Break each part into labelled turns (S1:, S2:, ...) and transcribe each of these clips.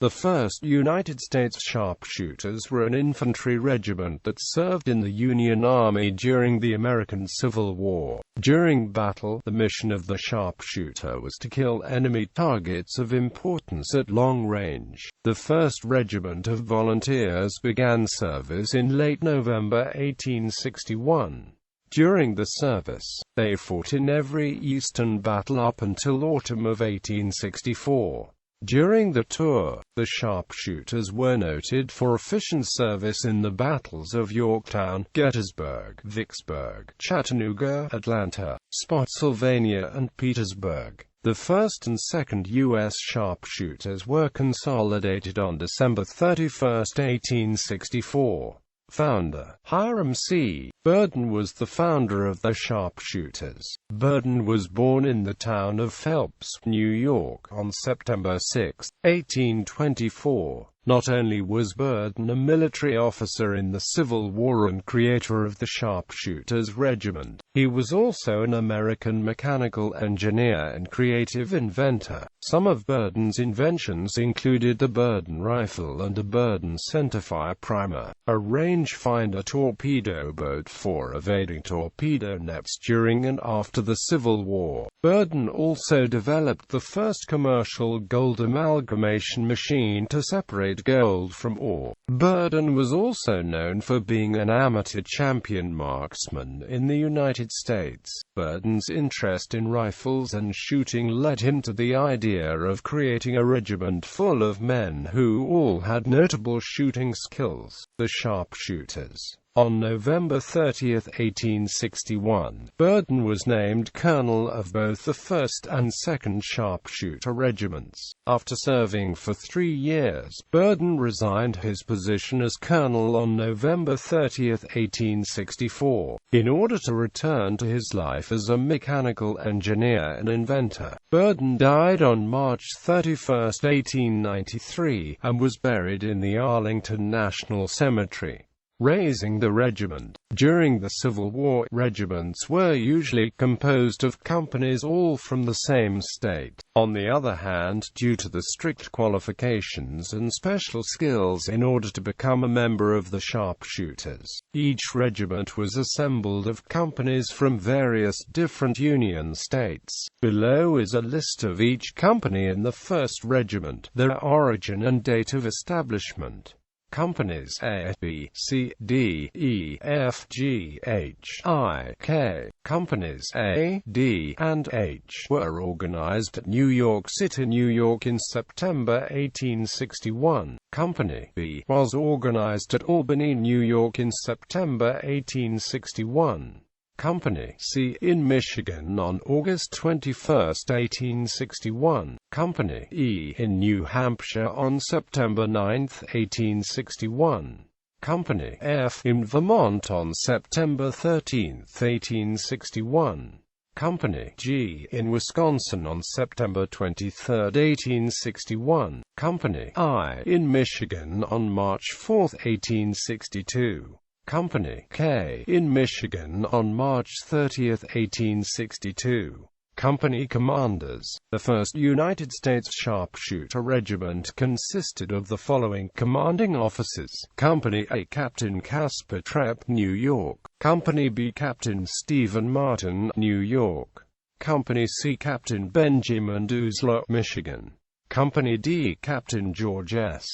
S1: The 1st United States Sharpshooters were an infantry regiment that served in the Union Army during the American Civil War. During battle, the mission of the sharpshooter was to kill enemy targets of importance at long range. The 1st Regiment of Volunteers began service in late November 1861. During the service, they fought in every Eastern battle up until autumn of 1864. During the tour, the sharpshooters were noted for efficient service in the battles of Yorktown, Gettysburg, Vicksburg, Chattanooga, Atlanta, Spotsylvania, and Petersburg. The 1st and 2nd U.S. sharpshooters were consolidated on December 31, 1864. Founder Hiram C. Burden was the founder of the sharpshooters. Burden was born in the town of Phelps, New York, on September 6, 1824. Not only was Burden a military officer in the Civil War and creator of the Sharpshooters Regiment, he was also an American mechanical engineer and creative inventor. Some of Burden's inventions included the Burden rifle and a Burden centerfire primer, a rangefinder torpedo boat for evading torpedo nets during and after the Civil War. Burden also developed the first commercial gold amalgamation machine to separate gold from ore. Burden was also known for being an amateur champion marksman in the United States. Burden's interest in rifles and shooting led him to the idea of creating a regiment full of men who all had notable shooting skills, the Sharpshooters. On November 30, 1861, Burden was named colonel of both the 1st and 2nd Sharpshooter regiments. After serving for 3 years, Burden resigned his position as colonel on November 30, 1864, in order to return to his life as a mechanical engineer and inventor. Burden died on March 31, 1893, and was buried in the Arlington National Cemetery. Raising the regiment. During the Civil War, regiments were usually composed of companies all from the same state. On the other hand, due to the strict qualifications and special skills in order to become a member of the Sharpshooters, each regiment was assembled of companies from various different Union states. Below is a list of each company in the 1st Regiment, their origin and date of establishment. Companies A, B, C, D, E, F, G, H, I, K. Companies A, D, and H were organized at New York City, New York in September 1861. Company B was organized at Albany, New York in September 1861. Company C in Michigan on August 21, 1861. Company E in New Hampshire on September 9, 1861. Company F in Vermont on September 13, 1861. Company G in Wisconsin on September 23, 1861. Company I in Michigan on March 4, 1862. Company K in Michigan on March 30, 1862. Company commanders. The 1st United States Sharpshooter Regiment consisted of the following commanding officers: Company A Captain Caspar Trepp, New York. Company B Captain Stephen Martin, New York. Company C Captain Benjamin Duzla, Michigan. Company D Captain George S.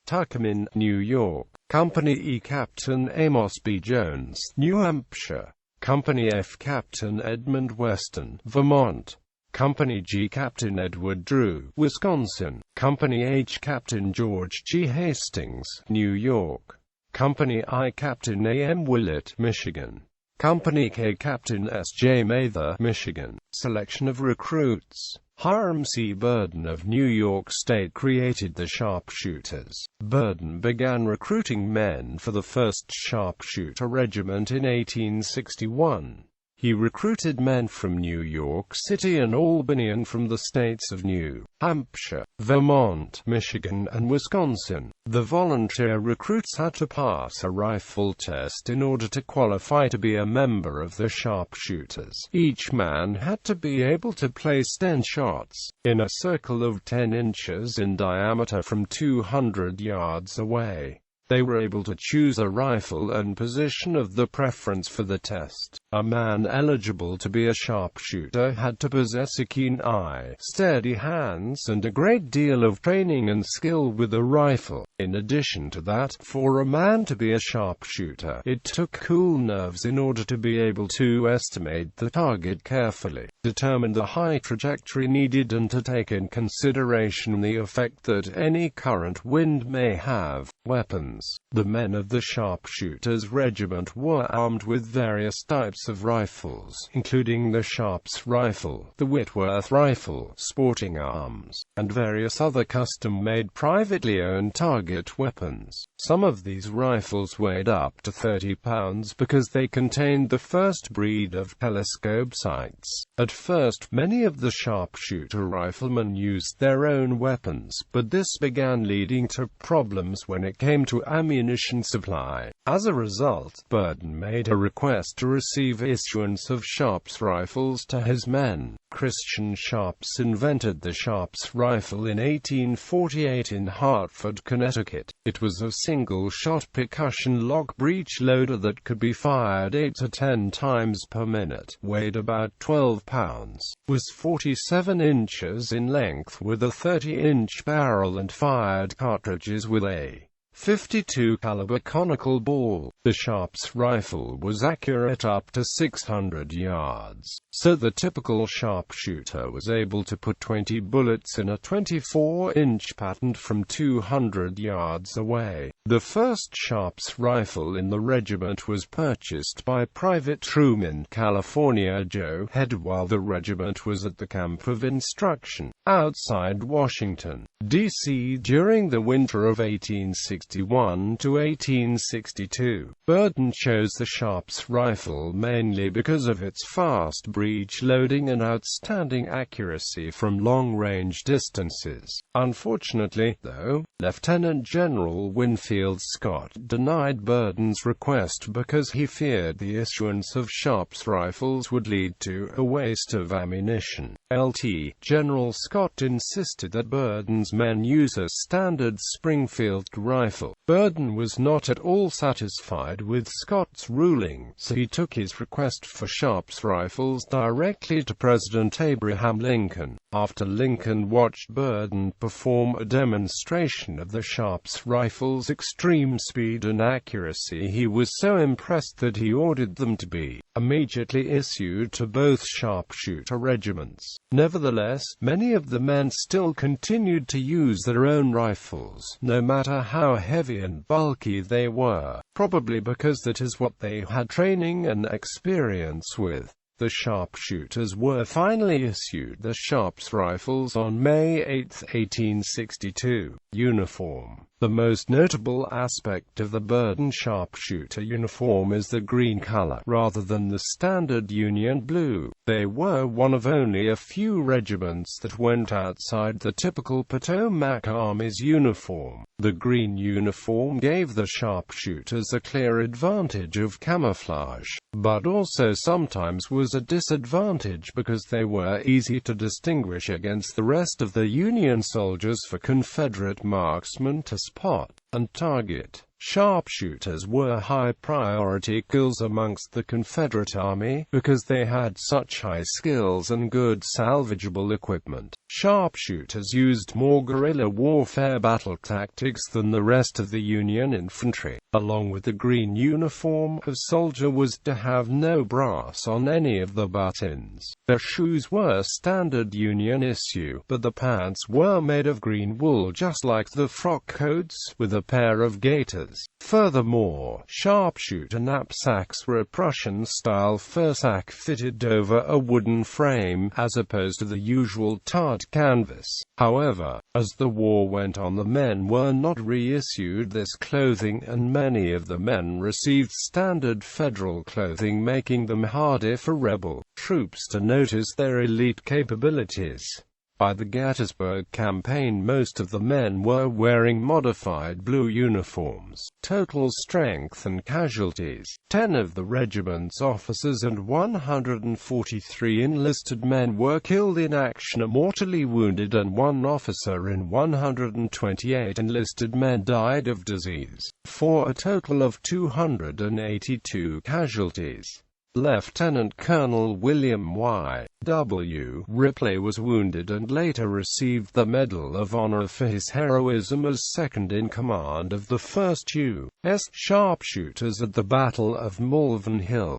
S1: Tuckerman, New York. Company E Captain Amos B. Jones, New Hampshire. Company F Captain Edmund Weston, Vermont. Company G Captain Edward Drew, Wisconsin. Company H Captain George G. Hastings, New York. Company I Captain A. M. Willett, Michigan. Company K Captain S. J. Mather, Michigan. Selection of recruits. Hiram C. Burden of New York State created the Sharpshooters. Burden began recruiting men for the 1st Sharpshooter Regiment in 1861. He recruited men from New York City and Albany and from the states of New Hampshire, Vermont, Michigan, and Wisconsin. The volunteer recruits had to pass a rifle test in order to qualify to be a member of the sharpshooters. Each man had to be able to place 10 shots in a circle of 10 inches in diameter from 200 yards away. They were able to choose a rifle and position of the preference for the test. A man eligible to be a sharpshooter had to possess a keen eye, steady hands, and a great deal of training and skill with a rifle. In addition to that, for a man to be a sharpshooter, it took cool nerves in order to be able to estimate the target carefully, determine the high trajectory needed, and to take in consideration the effect that any current wind may have. Weapons. The men of the Sharpshooters Regiment were armed with various types of rifles, including the Sharps rifle, the Whitworth rifle, sporting arms, and various other custom-made privately owned target weapons. Some of these rifles weighed up to 30 pounds because they contained the first breed of telescope sights. At first, many of the sharpshooter riflemen used their own weapons, but this began leading to problems when it came to ammunition supply. As a result, Burden made a request to receive issuance of Sharps rifles to his men. Christian Sharps invented the Sharps rifle in 1848 in Hartford, Connecticut. It was a single-shot percussion lock breech loader that could be fired 8 to 10 times per minute, weighed about 12 pounds, was 47 inches in length with a 30-inch barrel and fired cartridges with a .52 caliber conical ball. The Sharps rifle was accurate up to 600 yards, so the typical sharpshooter was able to put 20 bullets in a 24-inch pattern from 200 yards away. The first Sharps rifle in the regiment was purchased by Private Truman, California Joe Head while the regiment was at the camp of instruction outside Washington, D.C. during the winter of 1861 to 1862. Burden chose the Sharps rifle mainly because of its fast breech loading and outstanding accuracy from long-range distances. Unfortunately, though, Lieutenant General Winfield Scott denied Burden's request because he feared the issuance of Sharps rifles would lead to a waste of ammunition. Lt. General Scott insisted that Burden's men use a standard Springfield rifle. Burden was not at all satisfied with Scott's ruling, so he took his request for Sharps rifles directly to President Abraham Lincoln. After Lincoln watched Burden perform a demonstration of the Sharps rifle's extreme speed and accuracy, he was so impressed that he ordered them to be immediately issued to both sharpshooter regiments. Nevertheless, many of the men still continued to use their own rifles, no matter how heavy and bulky they were, probably because that is what they had training and experience with. The sharpshooters were finally issued the Sharps rifles on May 8, 1862. Uniform. The most notable aspect of the Burden sharpshooter uniform is the green color, rather than the standard Union blue. They were one of only a few regiments that went outside the typical Potomac Army's uniform. The green uniform gave the sharpshooters a clear advantage of camouflage, but also sometimes was a disadvantage because they were easy to distinguish against the rest of the Union soldiers for Confederate marksmen to spot and target. Sharpshooters were high-priority kills amongst the Confederate Army because they had such high skills and good salvageable equipment. Sharpshooters used more guerrilla warfare battle tactics than the rest of the Union infantry. Along with the green uniform, a soldier was to have no brass on any of the buttons. Their shoes were standard Union issue, but the pants were made of green wool just like the frock coats, with a pair of gaiters others. Furthermore, sharpshooter knapsacks were a Prussian-style fursack fitted over a wooden frame, as opposed to the usual tarred canvas. However, as the war went on, the men were not reissued this clothing, and many of the men received standard federal clothing, making them harder for rebel troops to notice their elite capabilities. By the Gettysburg Campaign, most of the men were wearing modified blue uniforms. Total strength and casualties: 10 of the regiment's officers and 143 enlisted men were killed in action or mortally wounded, and 1 officer and 128 enlisted men died of disease, for a total of 282 casualties. Lieutenant Colonel William Y. W. Ripley was wounded and later received the Medal of Honor for his heroism as second-in-command of the 1st U.S. Sharpshooters at the Battle of Malvern Hill.